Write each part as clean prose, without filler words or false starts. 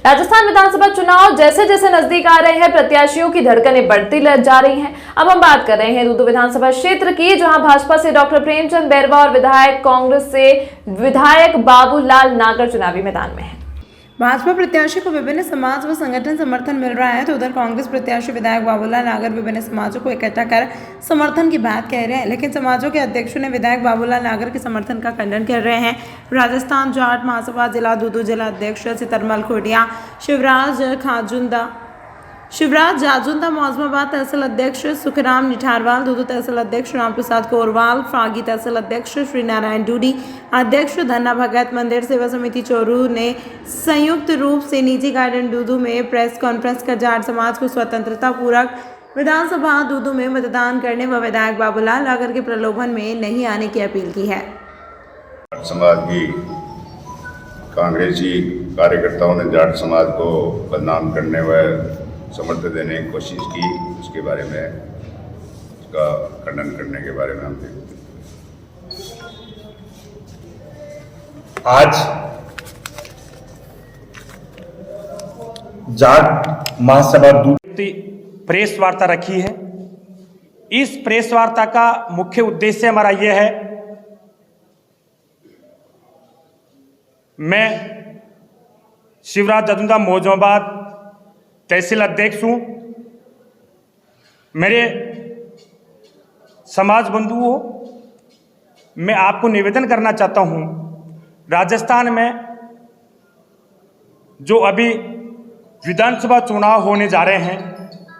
राजस्थान विधानसभा चुनाव जैसे जैसे नजदीक आ रहे हैं, प्रत्याशियों की धड़कनें बढ़ती जा रही हैं। अब हम बात कर रहे हैं दूदू विधानसभा क्षेत्र की, जहां भाजपा से डॉक्टर प्रेमचंद बैरवा और विधायक कांग्रेस से विधायक बाबूलाल नागर चुनावी मैदान में हैं। भाजपा प्रत्याशी को विभिन्न समाज व संगठन समर्थन मिल रहा है, तो उधर कांग्रेस प्रत्याशी विधायक बाबूलाल नागर विभिन्न समाजों को इकट्ठा कर समर्थन की बात कह रहे हैं, लेकिन समाजों के अध्यक्षों ने विधायक बाबूलाल नागर के समर्थन का खंडन कर रहे हैं। राजस्थान जाट महासभा जिला दूदू जिला अध्यक्ष सितरमल खोटिया, शिवराज जाजुंदा मौजमाबाद तहसील अध्यक्ष सुखराम निठारवाल, दूदू तहसील अध्यक्ष रामप्रसाद कोरवाल, फागी तहसील अध्यक्ष श्री नारायण डूडी, अध्यक्ष धन्ना भगत, मंदिर सेवा समिति चोरू ने संयुक्त रूप से निजी गार्डन दूदू में प्रेस कॉन्फ्रेंस कर जाट समाज को स्वतंत्रता पूर्वक विधानसभा दूदू में मतदान करने व विधायक बाबूलाल नागर के प्रलोभन में नहीं आने की अपील की है। समाज की कांग्रेसी कार्यकर्ताओं ने जाट समाज को बदनाम करने व समर्थन देने की कोशिश की, उसके बारे में उसका खंडन करने के बारे में हम देखते हैं। आज जाट महासभा दूसरी प्रेस वार्ता रखी है। इस प्रेस वार्ता का मुख्य उद्देश्य हमारा यह है, मैं शिवराज जाजुंदा मौजमाबाद तहसील अध्यक्ष हूँ। मेरे समाज बंधुओं, मैं आपको निवेदन करना चाहता हूँ, राजस्थान में जो अभी विधानसभा चुनाव होने जा रहे हैं,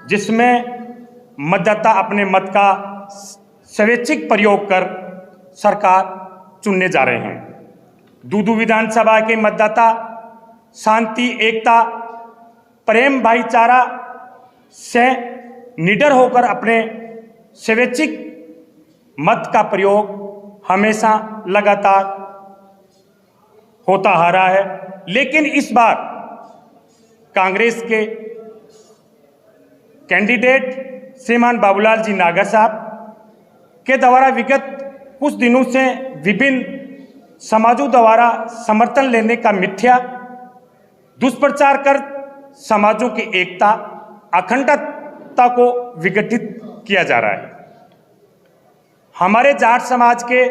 जिसमें मतदाता अपने मत का स्वैच्छिक प्रयोग कर सरकार चुनने जा रहे हैं। दूदू विधानसभा के मतदाता शांति, एकता, प्रेम, भाईचारा से निडर होकर अपने स्वैच्छिक मत का प्रयोग हमेशा लगातार होता आ रहा है। लेकिन इस बार कांग्रेस के कैंडिडेट श्रीमान बाबूलाल जी नागर साहब के द्वारा विगत कुछ दिनों से विभिन्न समाजों द्वारा समर्थन लेने का मिथ्या दुष्प्रचार कर समाजों की एकता, अखंडता को विघटित किया जा रहा है। हमारे जाट समाज के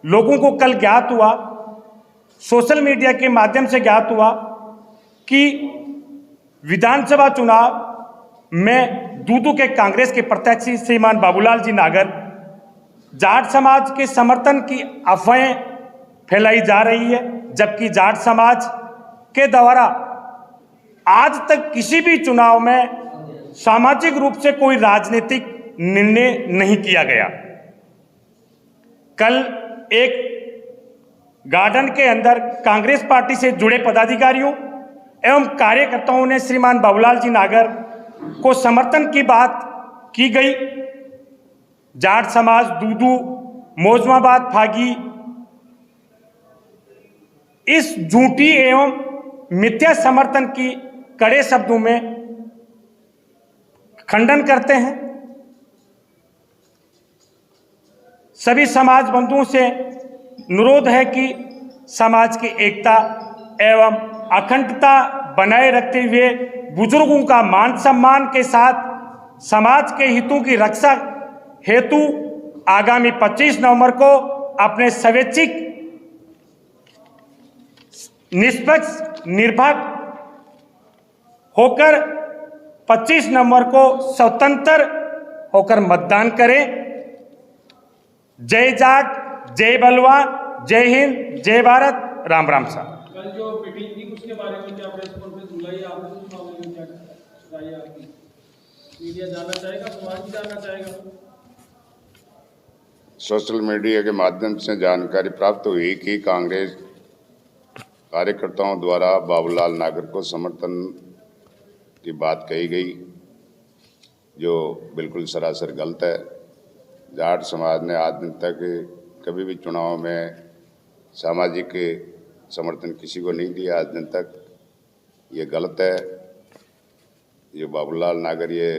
लोगों को कल ज्ञात हुआ, सोशल मीडिया के माध्यम से ज्ञात हुआ कि विधानसभा चुनाव में दूदू के कांग्रेस के प्रत्याशी श्रीमान बाबूलाल जी नागर जाट समाज के समर्थन की अफवाहें फैलाई जा रही है, जबकि जाट समाज के द्वारा आज तक किसी भी चुनाव में सामाजिक रूप से कोई राजनीतिक निर्णय नहीं किया गया। कल एक गार्डन के अंदर कांग्रेस पार्टी से जुड़े पदाधिकारियों एवं कार्यकर्ताओं ने श्रीमान बाबूलाल जी नागर को समर्थन की बात की गई। जाट समाज दूदू, मौजमाबाद, फागी इस झूठी एवं मिथ्या समर्थन की कड़े शब्दों में खंडन करते हैं। सभी समाज बंधुओं से अनुरोध है कि समाज की एकता एवं अखंडता बनाए रखते हुए बुजुर्गों का मान सम्मान के साथ समाज के हितों की रक्षा हेतु आगामी 25 नवंबर को अपने स्वैच्छिक, निष्पक्ष, निर्भीक होकर 25 नवंबर को स्वतंत्र होकर मतदान करें। जय जाट, जय बलवान, जय हिंद, जय भारत, राम राम साहब। कल जो मीटिंग थी उसके बारे में क्या प्रेस कॉन्फ्रेंस बुलाई आपने, उस मामले में क्या राय आपकी? मीडिया जानना चाहेगा, समाज भी जानना चाहेगा। सोशल मीडिया के माध्यम से जानकारी प्राप्त हुई कि कांग्रेस कार्यकर्ताओं द्वारा बाबूलाल नागर को समर्थन की बात कही गई, जो बिल्कुल सरासर गलत है। जाट समाज ने आज दिन तक कभी भी चुनाव में सामाजिक समर्थन किसी को नहीं दिया आज दिन तक। ये गलत है। ये बाबूलाल नागर ये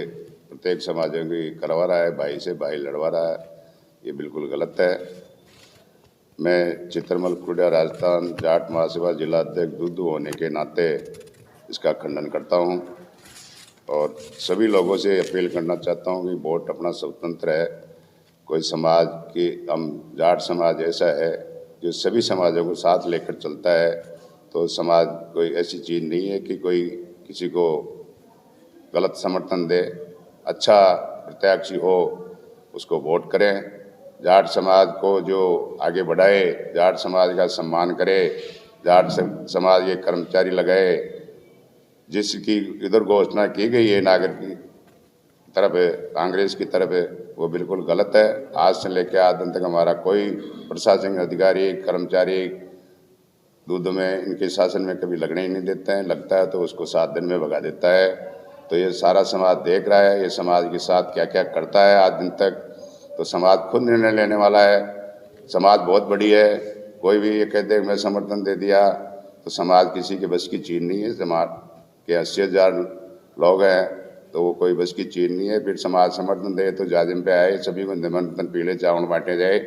प्रत्येक समाजों की करवा रहा है, भाई से भाई लड़वा रहा है, ये बिल्कुल गलत है। मैं चित्रमल कुटिया राजस्थान जाट महासभा जिला अध्यक्ष दूदू होने के नाते इसका खंडन करता हूं और सभी लोगों से अपील करना चाहता हूं कि वोट अपना स्वतंत्र है। कोई समाज की हम जाट समाज ऐसा है जो सभी समाजों को साथ लेकर चलता है, तो समाज कोई ऐसी चीज़ नहीं है कि कोई किसी को गलत समर्थन दे। अच्छा प्रत्याशी हो उसको वोट करें, जाट समाज को जो आगे बढ़ाए, जाट समाज का सम्मान करे, जाट समाज के कर्मचारी लगाए। जिसकी इधर घोषणा की गई है नागर की तरफ है, कांग्रेस की तरफ है, वो बिल्कुल गलत है। आज से लेकर आज दिन तक हमारा कोई प्रशासनिक अधिकारी कर्मचारी दूध में इनके शासन में कभी लगने ही नहीं देते हैं, लगता है तो उसको 7 दिन में भगा देता है। तो ये सारा समाज देख रहा है ये समाज के साथ क्या क्या करता है आज दिन तक, तो समाज खुद निर्णय लेने वाला है। समाज बहुत बड़ी है, कोई भी ये कहते हैं मैं समर्थन दे दिया, तो समाज किसी के बस की चीज़ नहीं है। समाज के 80,000 लोग हैं तो वो कोई बस की चीज़ नहीं है। फिर समाज समर्थन दे तो जाजिम पे आए, सभी को निमंत्रण पीले चावल बांटे जाए,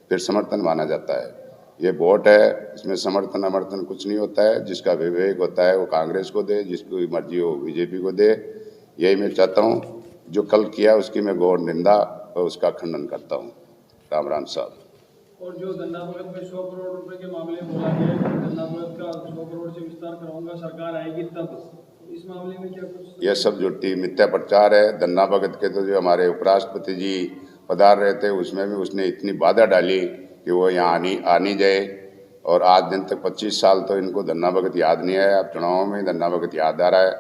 फिर समर्थन माना जाता है। ये वोट है, इसमें समर्थन अमर्थन कुछ नहीं होता है। जिसका विवेक होता है वो कांग्रेस को दे, जिसकी मर्जी हो बीजेपी को दे। यही मैं चाहता हूँ। जो कल किया उसकी मैं घोर निंदा और उसका खंडन करता हूँ। राम राम साहब। और जो धन्ना भगत में 100 करोड़ रुपए के मामले में बोला गया है, धन्ना भगत का 100 करोड़ से विस्तार कराऊंगा, सरकार आएगी तब, इस मामले में क्या कुछ? यह सब झूठी मिथ्या प्रचार है। धन्ना भगत के तो जो हमारे उपराष्ट्रपति जी पधार रहे थे उसमें भी उसने इतनी बाधा डाली कि वो यहाँ आनी जाए, और आज दिन तक 25 साल तो इनको धन्ना भगत याद नहीं आया। अब चुनाव में धन्ना भगत याद आ रहा है,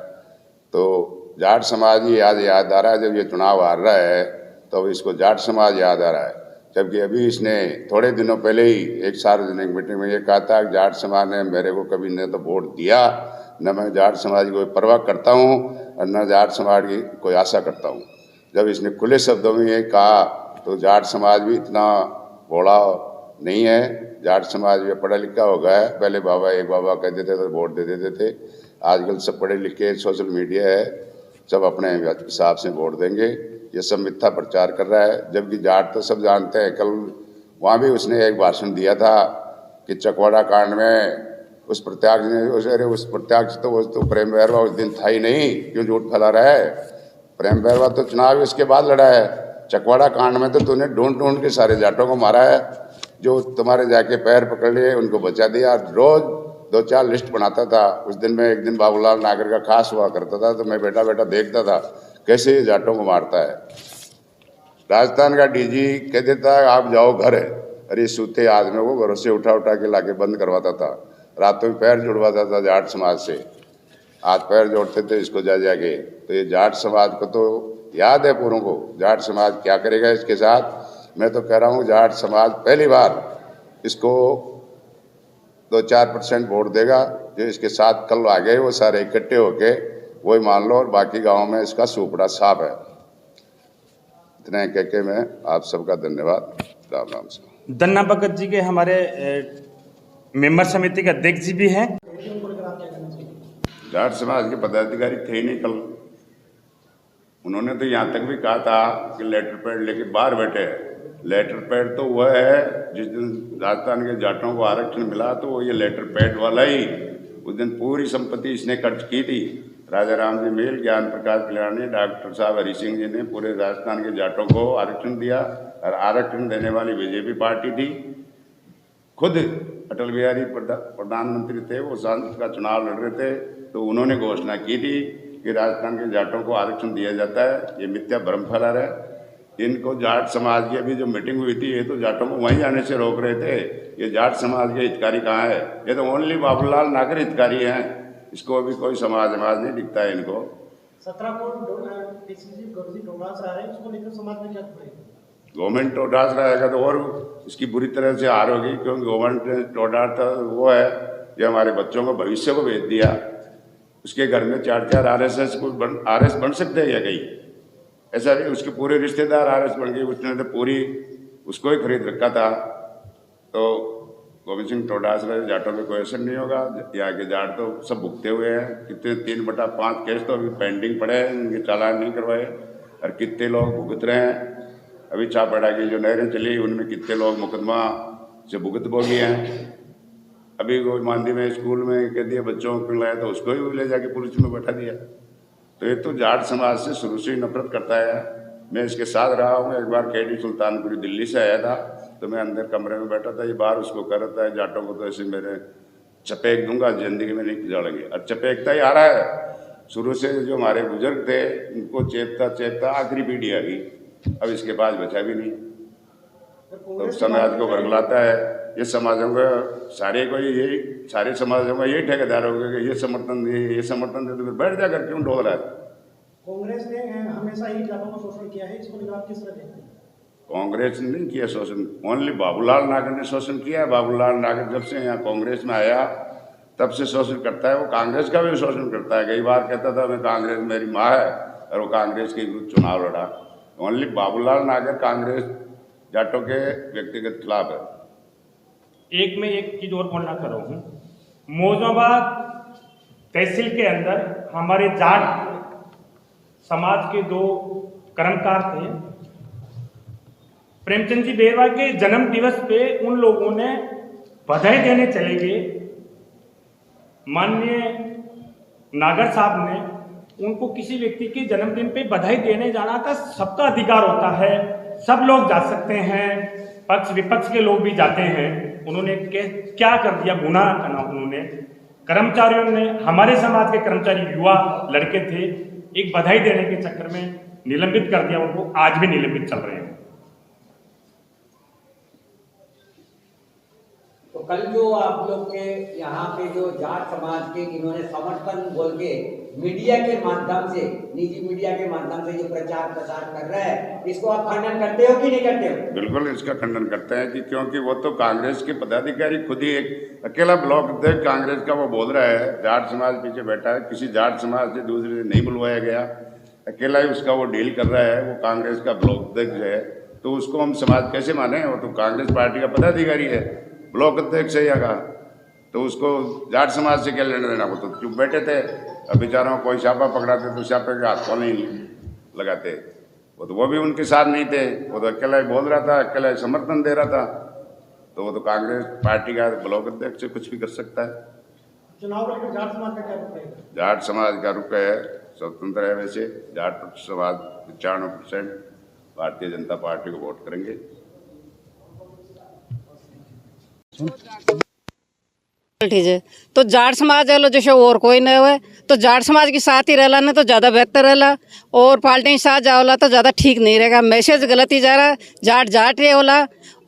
तो जाट समाज ही याद आ रहा है। जब ये चुनाव हार रहा है तो इसको जाट समाज याद आ रहा है, जबकि अभी इसने थोड़े दिनों पहले ही एक सार्वजनिक मीटिंग में ये कहा था कि जाट समाज ने मेरे को कभी न तो वोट दिया, न मैं जाट समाज की कोई परवाह करता हूँ और न जाट समाज की कोई आशा करता हूँ। जब इसने खुले शब्दों में ये कहा तो जाट समाज भी इतना भोला नहीं है। जाट समाज भी पढ़ा लिखा हो गया है। पहले एक बाबा कहते थे तो वोट दे देते थे, आजकल सब पढ़े लिखे, सोशल मीडिया है, सब अपने हिसाब से वोट देंगे। ये सब मिथ्या प्रचार कर रहा है, जबकि जाट तो सब जानते हैं। कल वहाँ भी उसने एक भाषण दिया था कि चकवाड़ा कांड में उस प्रत्याशी तो वो तो प्रेम बैरवा उस दिन था ही नहीं, क्यों झूठ फैला रहा है। प्रेम बैरवा तो चुनाव इसके बाद लड़ा है। चकवाड़ा कांड में तो तूने ढूंढ के सारे जाटों को मारा है, जो तुम्हारे जाके पैर पकड़ लिए उनको बचा दिया। रोज 2-4 लिस्ट बनाता था। उस दिन में एक दिन बाबूलाल नागर का खास हुआ करता था, तो मैं बैठा देखता था कैसे ये जाटों को मारता है। राजस्थान का डीजी कह देता है आप जाओ घर है, अरे सूते आदमी को घरों से उठा के लाके बंद करवाता था। रातों में पैर जुड़वाता था जाट समाज से, हाथ पैर जोड़ते थे इसको जाके। तो ये जाट समाज को तो याद है पूरों को, जाट समाज क्या करेगा इसके साथ। मैं तो कह रहा हूँ जाट समाज पहली बार इसको 2-4% वोट देगा। जो इसके साथ कल आ गए वो सारे इकट्ठे होके वही मान लो, और बाकी गाँव में इसका सुपड़ा साफ है। इतना कह के मैं आप सबका धन्यवाद। राम राम साहब। धन्ना भगत जी के हमारे मेंबर समिति के अध्यक्ष जी भी हैं। जाट समाज के पदाधिकारी थे ही नहीं कल। उन्होंने तो यहाँ तक भी कहा था कि लेटर पैड लेके बाहर बैठे हैं। लेटर पैड तो वह है जिस दिन राजस्थान के जाटों को आरक्षण मिला तो वो ये लेटर पैड वाला ही, उस दिन पूरी संपत्ति इसने खर्च की थी। राजा राम जी मील, ज्ञान प्रकाश पिलानी, डॉक्टर साहब हरि सिंह जी ने पूरे राजस्थान के जाटों को आरक्षण दिया, और आरक्षण देने वाली बीजेपी पार्टी थी। खुद अटल बिहारी प्रधानमंत्री थे, वो सांसद का चुनाव लड़ रहे थे, तो उन्होंने घोषणा की थी कि राजस्थान के जाटों को आरक्षण दिया जाता है। ये मिथ्या भ्रम फैला रहे। इनको जाट समाज की अभी जो मीटिंग हुई थी ये तो जाटों को वहीं जाने से रोक रहे थे। ये जाट समाज के हितकारी कहाँ है? ये तो ओनली बाबूलाल नागर हितकारी हैं। इसको अभी कोई समाज नहीं दिखता है इनको। 17 गवर्नमेंट टोडास रहेगा तो और इसकी बुरी तरह से हार होगी, क्योंकि गवर्नमेंट टोडास वो है जो हमारे बच्चों को भविष्य को भेज दिया। उसके घर में 4 RSS बन सकते हैं या कहीं? ऐसा नहीं, उसके पूरे रिश्तेदार RS बन गए। उसने तो पूरी उसको ही खरीद रखा था। तो गोविंद सिंह टोडास रहे, जाटों में कोई असर नहीं होगा। यहाँ के जाट तो सब भुगते हुए हैं। कितने 3/5 केस तो अभी पेंडिंग पड़े हैं, इनके चालान नहीं करवाए, और कितने लोग भुगत रहे हैं। अभी चापड़ा की जो नहरें चली उनमें कितने लोग मुकदमा से भुगतभोगी हैं। अभी वो मांडी में स्कूल में कह दिया बच्चों को लाया तो उसको ही ले जाके पुलिस में बैठा दिया। तो ये तो जाट समाज से शुरू से ही नफरत करता है। मैं इसके साथ रहा हूँ। एक बार केडी सुल्तानपुरी दिल्ली से आया था तो मैं अंदर कमरे में बैठा था, ये बाहर उसको कर रहा था जाटों को तो ऐसे मेरे चपेक दूंगा, जिंदगी में नहीं खिजाड़ेंगे। और चपेकता ही आ रहा है शुरू से। जो हमारे बुजुर्ग थे उनको चेपता आखिरी पीढ़ी आ गई, अब इसके पास बचा भी नहीं। तो समाज को बरगलाता है। ये समाजों का सारे समाजों का यही ठेकेदार हो गया कि ये समर्थन दे तो फिर बैठ जाकर क्यों डोल रहा है। कांग्रेस ने हमेशा ही जाटों का शोषण किया है, इसको लेकर आप किस तरह देखते हैं? कांग्रेस ने नहीं किया शोषण, ओनली बाबूलाल नागर ने शोषण किया है। बाबूलाल नागर जब से यहाँ कांग्रेस में आया तब से शोषण करता है। वो कांग्रेस का भी शोषण करता है। कई बार कहता था मैं कांग्रेस मेरी माँ है, और वो कांग्रेस के विरुद्ध चुनाव लड़ा। ओनली बाबूलाल नागर कांग्रेस जाटों के व्यक्तिगत खिलाफ है। एक चीज और बोलना चाह रहा हूँ। मौजूदाबाद तहसील के अंदर हमारे जाट समाज के 2 कर्मकार थे। प्रेमचंद जी बेरवा के जन्म दिवस पे उन लोगों ने बधाई देने चले गए। माननीय नागर साहब ने उनको किसी व्यक्ति के जन्मदिन पे बधाई देने जाना था, सबका अधिकार होता है, सब लोग जा सकते हैं, पक्ष विपक्ष के लोग भी जाते हैं। उन्होंने क्या कर दिया, गुनाह करना। उन्होंने कर्मचारियों ने, हमारे समाज के कर्मचारी युवा लड़के थे, एक बधाई देने के चक्कर में निलंबित कर दिया उनको। आज भी निलंबित चल रहे हैं। तो कल जो आप लोग के यहाँ पे जो जाट समाज के इन्होंने समर्थन बोल के मीडिया के माध्यम से, निजी मीडिया के माध्यम से जो प्रचार प्रसार कर रहा है, इसको आप खंडन करते हो कि नहीं करते हो? बिल्कुल इसका खंडन करते हैं कि क्योंकि वो तो कांग्रेस के पदाधिकारी खुद ही एक अकेला ब्लॉक अध्यक्ष कांग्रेस का वो बोल रहा है। जाट समाज पीछे बैठा है, किसी जाट समाज से दूसरे से नहीं बुलवाया गया, अकेला ही उसका वो डील कर रहा है। वो कांग्रेस का ब्लॉक अध्यक्ष है, तो उसको हम समाज कैसे माने? वो तो कांग्रेस पार्टी का पदाधिकारी है, ब्लॉक अध्यक्ष है यहाँ का, तो उसको जाट समाज से क्या लेना देना? वो तो चुप बैठे थे। अब बेचारों कोई छापा पकड़ाते तो छापे के हाथ को नहीं लगाते। वो भी उनके साथ नहीं थे, वो तो अकेला ही बोल रहा था, अकेला ही समर्थन दे रहा था। तो वो तो कांग्रेस पार्टी का ब्लॉक अध्यक्ष से कुछ भी कर सकता है। चुनाव को लेकर जाट समाज का क्या रुख है? जाट समाज का रुख है स्वतंत्र है। वैसे जाट समाज 95% भारतीय जनता पार्टी को वोट करेंगे। ठीक है, तो जाट समाज है लो जैसे और कोई नहीं हुए तो जाट समाज के साथ ही रहला ना तो ज़्यादा बेहतर रहला, और पार्टी के साथ जाओला तो ज़्यादा ठीक नहीं रहेगा। मैसेज गलत ही जा रहा है। जाट जाट रहे होला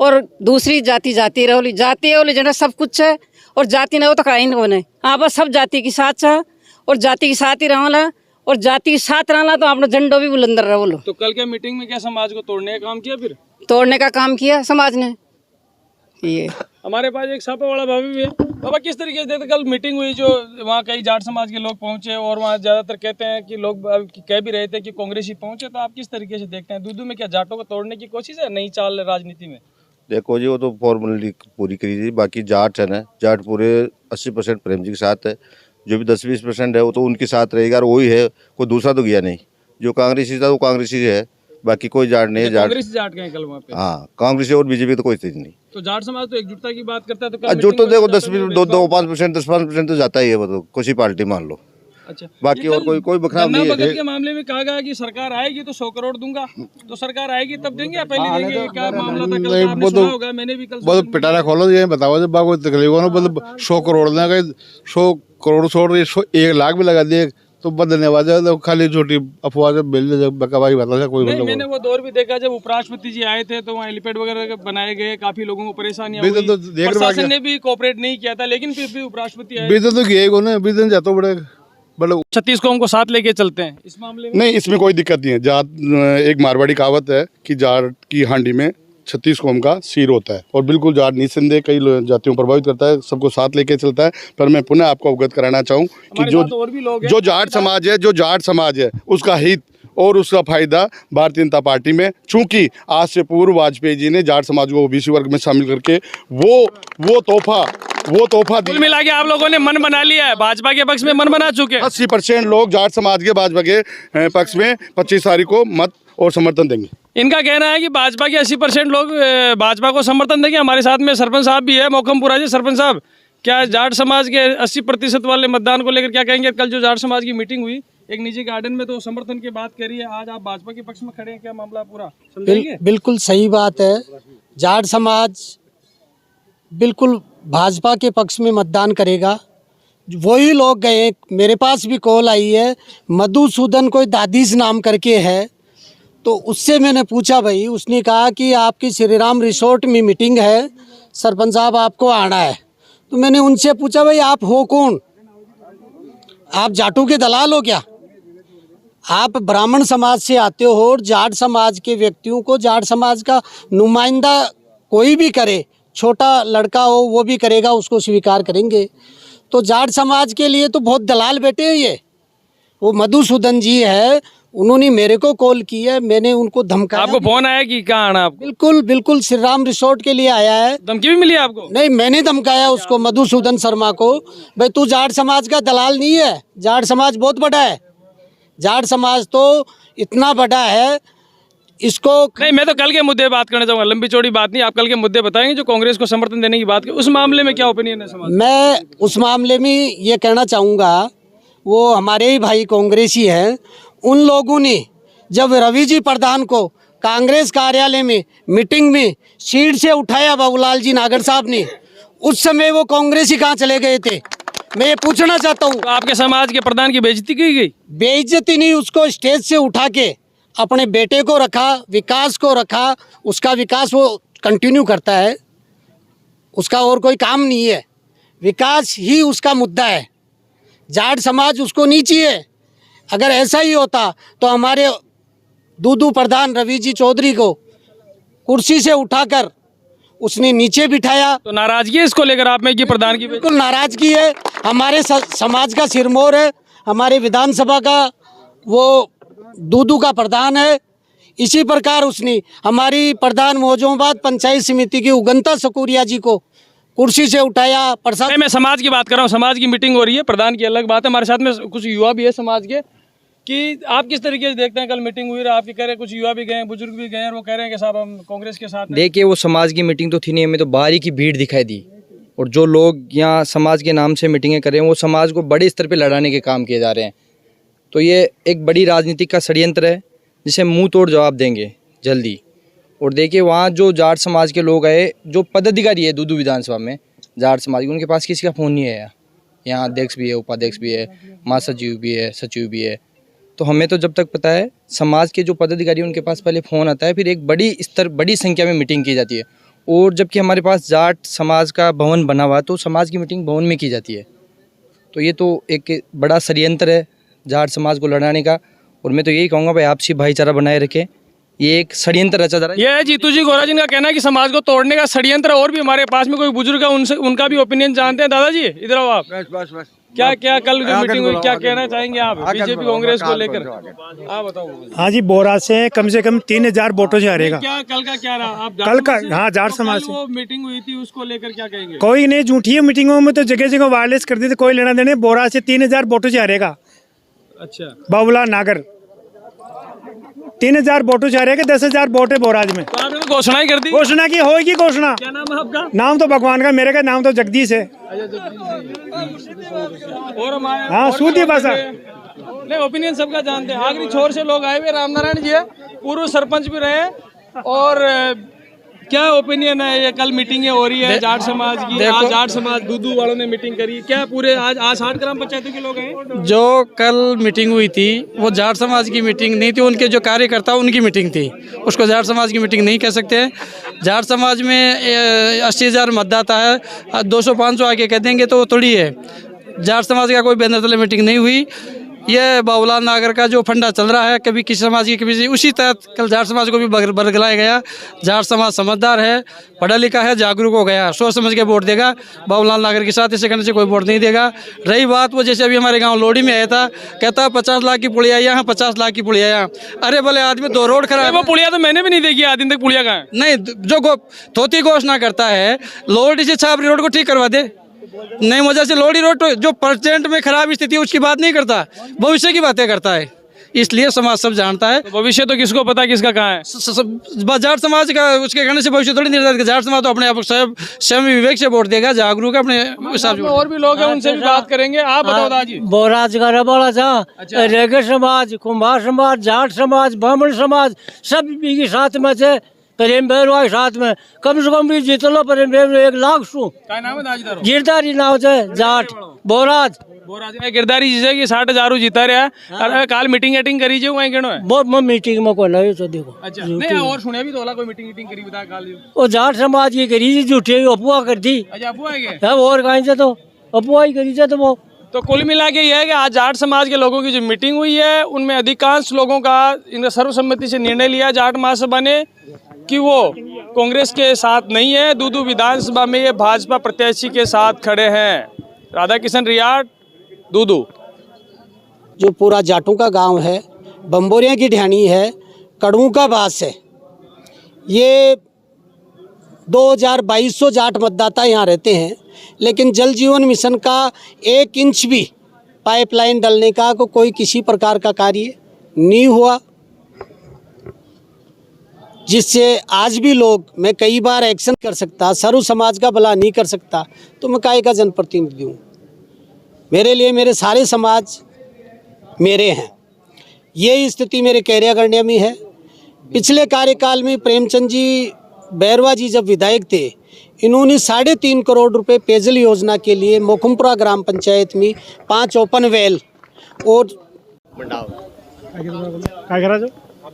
और दूसरी जाति जाति रहोली, जाति होली जना सब कुछ है, और जाति न हो तो कहीं नहीं होने। हाँ बस सब जाति के साथ है और जाति के साथ ही रहोला, और जाति के साथ रहना तो अपना झंडो भी बुलंदर रहो लो। तो कल के मीटिंग में क्या समाज को तोड़ने का काम किया? फिर तोड़ने का काम किया समाज ने। ये हमारे पास एक छापा वाला भाभी भी है। बाबा किस तरीके से देखते? कल मीटिंग हुई जो वहाँ कई जाट समाज के लोग पहुंचे, और वहाँ ज्यादातर कहते हैं कि लोग कह भी रहे थे कि कांग्रेसी पहुंचे, तो आप किस तरीके से देखते हैं? दूधू में क्या जाटों को तोड़ने की कोशिश है, नई चाल राजनीति में? देखो जी, वो तो फॉर्मेलिटी पूरी करी थी। बाकी जाट है ना, जाट पूरे 80% प्रेम जी के साथ है। जो भी 10-20% है वो तो उनके साथ रहेगा, और वही है, कोई दूसरा तो गया नहीं। जो कांग्रेसी था वो कांग्रेसी है, बाकी कोई जाट नहीं है। कांग्रेस जाट गए कल वहाँ पे? हाँ, कांग्रेसी और बीजेपी तो कोई चीज नहीं। तो जाट समाज तो एकजुटता की बात करता है, तो जुट तो देखो 10-5% तो जाता ही है। वो तो कुछ ही पार्टी मान लो। अच्छा, बाकी और कोई बखराव नहीं है। के मामले में कहा गया कि सरकार आएगी तो 100 करोड़ दूंगा, तो सरकार आएगी तब देंगे या पहले देंगे? क्या मामला था कल? आपने सुना होगा, मैंने भी कल बहुत पिटारा खोलो। ये बताओ जब बागो तकलीफ हो ना, मतलब 100 करोड़ ना गए, 100 करोड़ छोड़ रही 1 लाख भी लगा दिए तो बदलने वाले तो खाली छोटी अफवाह जब मिल बकावाही बता कोई नहीं। मैंने वो दौर भी देखा जब उपराष्ट्रपति जी आए थे तो वहाँ हेलीपैड वगैरह बनाए गए, काफी लोगों को परेशानियां हुई। प्रशासन ने भी कोऑपरेट नहीं किया था, लेकिन फिर भी उपराष्ट्रपति आए। बीते तो गए को ना, बीते जाता बड़े 36 कौम को साथ लेके चलते हैं इस मामले में? नहीं, इसमें कोई दिक्कत नहीं है। जाट, एक मारवाड़ी कहावत है कि जाट की हांडी में 36 कौम का सिर होता है, और बिल्कुल जाट निस्संदेह कई जातियों प्रभावित करता है, सबको साथ लेके चलता है। पर मैं पुनः आपको अवगत कराना चाहूँ कि जो जाट समाज है उसका हित और उसका फायदा भारतीय जनता पार्टी में, चूंकि आज से पूर्व वाजपेयी जी ने जाट समाज को ओबीसी वर्ग में शामिल करके वो तोहफा कुल मिला के आप लोगों ने मन बना लिया है, भाजपा के पक्ष में मन बना चुके हैं। 80% लोग जाट समाज के भाजपा के पक्ष में 25 तारीख को मत और समर्थन देंगे। इनका कहना है कि भाजपा के 80% लोग भाजपा को समर्थन देंगे। हमारे साथ में सरपंच साहब भी है मौकमपुरा जी। सरपंच साहब, क्या जाट समाज के 80% वाले मतदान को लेकर क्या कहेंगे? कल जो जाट समाज की मीटिंग हुई एक निजी गार्डन में, तो समर्थन की बात करी है, आज आप भाजपा के पक्ष में खड़े हैं, क्या मामला पूरा समझेंगे? बिल्कुल सही बात है। जाट समाज बिल्कुल भाजपा के पक्ष में मतदान करेगा। वही लोग गए, मेरे पास भी कॉल आई है, मधुसूदन कोई दादीज नाम करके है, तो उससे मैंने पूछा भाई, उसने कहा कि आपकी श्री राम रिसोर्ट में मीटिंग है, सरपंच साहब आपको आना है। तो मैंने उनसे पूछा भाई आप हो कौन? आप जाटों के दलाल हो क्या? आप ब्राह्मण समाज से आते हो और जाट समाज के व्यक्तियों को जाट समाज का नुमाइंदा कोई भी करे, छोटा लड़का हो वो भी करेगा, उसको स्वीकार करेंगे। तो जाट समाज के लिए तो बहुत दलाल बैठे हैं ये। वो मधुसूदन जी है, उन्होंने मेरे को कॉल की है, मैंने उनको धमकाया। आपको फोन आया कि कहाँ आना आपको? बिल्कुल बिल्कुल श्री राम रिसोर्ट के लिए आया है। धमकी भी मिली आपको? नहीं, मैंने धमकाया उसको, मधुसूदन शर्मा को, भाई तू जाट समाज का दलाल नहीं है। जाट समाज बहुत बड़ा है, जाट समाज तो इतना बड़ा है, इसको नहीं। मैं तो कल के मुद्दे बात करना चाहूंगा, लंबी चौड़ी बात नहीं। आप कल के मुद्दे बताएंगे जो कांग्रेस को समर्थन देने की बात की, उस मामले में क्या ओपिनियन है समाज? मैं उस मामले में ये कहना चाहूँगा, वो हमारे ही भाई कांग्रेसी हैं, उन लोगों ने जब रवि जी प्रधान को कांग्रेस कार्यालय में मीटिंग में सीट से उठाया बाबूलाल जी नागर साहब ने, उस समय वो कांग्रेसी कहाँ चले गए थे? मैं ये पूछना चाहता हूँ। तो आपके समाज के प्रधान की बेइज्जती की गई? बेइज्जती नहीं, उसको स्टेज से उठा के अपने बेटे को रखा, विकास को रखा, उसका विकास वो कंटिन्यू करता है, उसका और कोई काम नहीं है, विकास ही उसका मुद्दा है। जाट समाज उसको नहीं चाहिए। अगर ऐसा ही होता तो हमारे दूदू प्रधान रवि जी चौधरी को कुर्सी से उठाकर उसने नीचे बिठाया। तो नाराजगी है इसको लेकर आप में कि प्रधान की? बिल्कुल नाराजगी है। हमारे समाज का सिरमौर है, हमारे विधानसभा का वो दूदू का प्रधान है। इसी प्रकार उसने हमारी प्रधान मौजूदाबाद पंचायत समिति की उगंता सकूरिया जी को कुर्सी से उठाया। प्रसाद, मैं समाज की बात कर रहा हूँ, समाज की मीटिंग हो रही है, प्रधान की अलग बात है। हमारे साथ में कुछ युवा भी है समाज के, कि आप किस तरीके से देखते हैं? कल मीटिंग हुई, आपके कह रहे हैं कुछ युवा भी गए, बुजुर्ग भी गए, और वो कह रहे हैं कि साहब हम कांग्रेस के साथ हैं। देखिए, वो समाज की मीटिंग तो थी नहीं, हमें तो बाहर ही की भीड़ दिखाई दी। और जो लोग यहाँ समाज के नाम से मीटिंगें कर रहे हैं, वो समाज को बड़े स्तर पे लड़ाने के काम किए जा रहे हैं। तो ये एक बड़ी राजनीतिक का षड्यंत्र है, जिसे मुंह तोड़ जवाब देंगे जल्दी। और देखिए, वहाँ जो जाट समाज के लोग आए, जो पदाधिकारी है दूदू विधानसभा में जाट समाज के, उनके पास किसी का फ़ोन नहीं है। यहाँ अध्यक्ष भी है, उपाध्यक्ष भी है, महासचिव भी है, सचिव भी है। तो हमें तो जब तक पता है, समाज के जो पदाधिकारी उनके पास पहले फ़ोन आता है, फिर एक बड़ी संख्या में मीटिंग की जाती है। और जबकि हमारे पास जाट समाज का भवन बना हुआ है, तो समाज की मीटिंग भवन में की जाती है। तो ये तो एक बड़ा षड्यंत्र है जाट समाज को लड़ाने का। और मैं तो यही कहूँगा भाई, आपसी भाईचारा बनाए रखें। ये एक षड्यंत्र रचा जा रहा है। ये है जीतू जी गोरा जिनका कहना है कि समाज को तोड़ने का षड्यंत्र। और भी हमारे पास में कोई बुजुर्ग है, उनसे उनका भी ओपिनियन जानते हैं। दादाजी इधर आओ आप। बस क्या कल जो मीटिंग हुई, क्या कहना चाहेंगे आप बीजेपी कांग्रेस को लेकर? आप बताओ। हाँ जी, बोरा से कम 3000 वोटों से हारेगा। क्या कल का क्या रहा? आप कल का, हाँ, जाट समाज से वो मीटिंग हुई थी, उसको लेकर क्या कहेंगे? कोई नहीं, झूठी है मीटिंगों में तो जगह जगह वायरलेस कर देते, कोई लेना देने। बोरा से 3000 वोटों से हारेगा। अच्छा, बाबूलाल नागर 3000 वोटों से हारेगा। 10,000 वोट है बोराज में। तो आपने तो घोषणा ही कर दी। घोषणा की होगी घोषणा। क्या नाम है आपका? नाम तो भगवान का, मेरे का नाम तो जगदीश है। और हाँ, सूदी भाषा। नहीं, ओपिनियन सबका जानते हैं। आखिरी छोर से लोग आए हुए, रामनारायण जी है, पूर्व सरपंच भी रहे। और क्या ओपिनियन है? ये कल मीटिंगें हो रही है जाट समाज की, आज जाट समाज दूदू वालों ने मीटिंग करी, क्या पूरे आज 8 ग्राम पंचायतों के लोग हैं? जो कल मीटिंग हुई थी वो जाट समाज की मीटिंग नहीं थी, उनके जो कार्यकर्ता उनकी मीटिंग थी। उसको जाट समाज की मीटिंग नहीं कह सकते। जाट समाज में 80,000 मतदाता है, 200-500 आके कह देंगे तो वो थोड़ी है। जाट समाज का कोई बैनर तले मीटिंग नहीं हुई। ये बाबूलाल नागर का जो फंडा चल रहा है, कभी किसी समाज की कभी, उसी तहत कल जाट समाज को भी बरगलाया गया। जाट समाज समझदार है, पढ़ा लिखा है, जागरूक हो गया, सोच समझ के वोट देगा बाबूलाल नागर के साथ। ऐसे करने से कोई वोट नहीं देगा। रही बात वो जैसे अभी हमारे गांव लोडी में आया था, कहता 50 लाख की पुड़िया यहाँ, 50 लाख की पुड़िया यहाँ। अरे भले आदमी, 2 रोड खराब है। वो पुड़िया तो मैंने भी नहीं देखी आज दिन तक। पुड़िया कहाँ है? नहीं, जो थोती घोषणा करता है, लोडी से छापरी रोड को ठीक करवा दे। नई वजह से लोडी रोड जो परसेंट में खराब स्थिति है उसकी बात नहीं करता, भविष्य की बातें करता है। इसलिए समाज सब जानता है। भविष्य तो किसको पता किसका कहाँ है। जाट समाज का उसके कहने से भविष्य थोड़ी निर्धारित है। जाट समाज तो अपने आप स्वयं विवेक से वोट देगा, जागरूक है अपने हिसाब से। और भी लोग हैं, उनसे भी बात करेंगे। आप बताओ दादी। बोराज का रबाड़ा था, रेगे समाज, कुंभार समाज, जाट समाज, ब्राह्मण समाज सब भी साथ में थे। प्रेम बैरवा के साथ में कम से कम भी जितलो प्रेम बैरवा 1 लाख सु क्या नाम है दाजी? गिरदारी नाव से जाट बोराज गिरदारी जी से कि 60,000 जीता रहा। अरे काल मीटिंग एटिंग करी जे वहीं केनो है। बहुत मैं मीटिंग में को लगे तो देखो। अच्छा नहीं और सुने भी तो होला कोई मीटिंग करी बता काल। वो जाट समाज की करी जी झूठी अफवाह कर दी। अच्छा अफवाह है क्या? और कहीं से तो अफवाह ही करी से तो वो। तो कुल मिला के ये है कि आज जाट समाज के लोगों की जो मीटिंग हुई है उनमें अधिकांश लोगों का इनका सर्वसम्मति से निर्णय लिया जाट महासभा ने कि वो कांग्रेस के साथ नहीं है। दूदू विधानसभा में ये भाजपा प्रत्याशी के साथ खड़े हैं। राधा किशन रियाट, दूदू। जो पूरा जाटों का गांव है, बम्बोरिया की ढाणी है, कड़वों का बास है। ये 2200 जाट मतदाता यहाँ रहते हैं, लेकिन जल जीवन मिशन का 1 इंच भी पाइपलाइन डालने का कोई किसी प्रकार का कार्य नहीं हुआ, जिससे आज भी लोग, मैं कई बार एक्शन कर सकता, सर्व समाज का भला नहीं कर सकता, तो मैं काहे का जनप्रतिनिधि हूँ। मेरे लिए मेरे सारे समाज मेरे हैं। ये स्थिति मेरे कैरियागढ़ में है। पिछले कार्यकाल में प्रेमचंद जी बैरवा जी जब विधायक थे, इन्होंने 3.5 करोड़ रुपए पेयजल योजना के लिए मोखमपुरा ग्राम पंचायत में 5 ओपन वेल और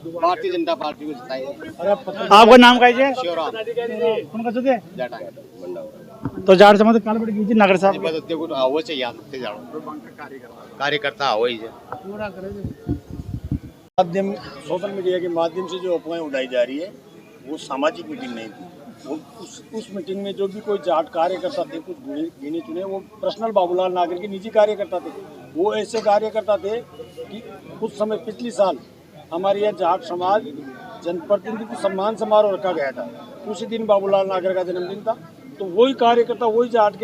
भारतीय जनता पार्टी को जिताई। आपका नाम का है? कौन का चुके? तो जाट समाज काल पड़ गई नगर साहब को आवो से याद रखते जाओ कार्यकर्ता आवो ही माध्यम सोशल मीडिया के माध्यम से जो अफवाहें उड़ाई जा रही है वो सामाजिक मीटिंग नहीं थी। वो उस मीटिंग में जो भी कोई जाट कार्यकर्ता थे, कुछ गिने चुने, वो पर्सनल बाबूलाल नागर के निजी कार्यकर्ता थे। वो ऐसे कार्यकर्ता थे कि कुछ समय पिछले साल हमारे यहाँ जाट समाज जनप्रतिनिधि को सम्मान समारोह रखा गया था। उसी दिन बाबूलाल नागर का जन्मदिन था, तो वही कार्यकर्ता वही जाट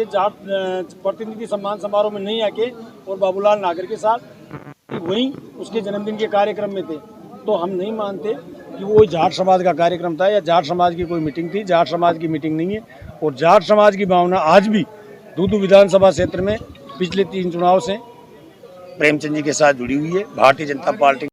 प्रतिनिधि सम्मान समारोह में नहीं आके और बाबूलाल नागर के साथ वहीं उसके जन्मदिन के कार्यक्रम में थे। तो हम नहीं मानते कि वो जाट समाज का कार्यक्रम था या जाट समाज की कोई मीटिंग थी। जाट समाज की मीटिंग नहीं है। और जाट समाज की भावना आज भी दूदू विधानसभा क्षेत्र में पिछले 3 चुनाव से प्रेमचंद जी के साथ जुड़ी हुई है। भारतीय जनता पार्टी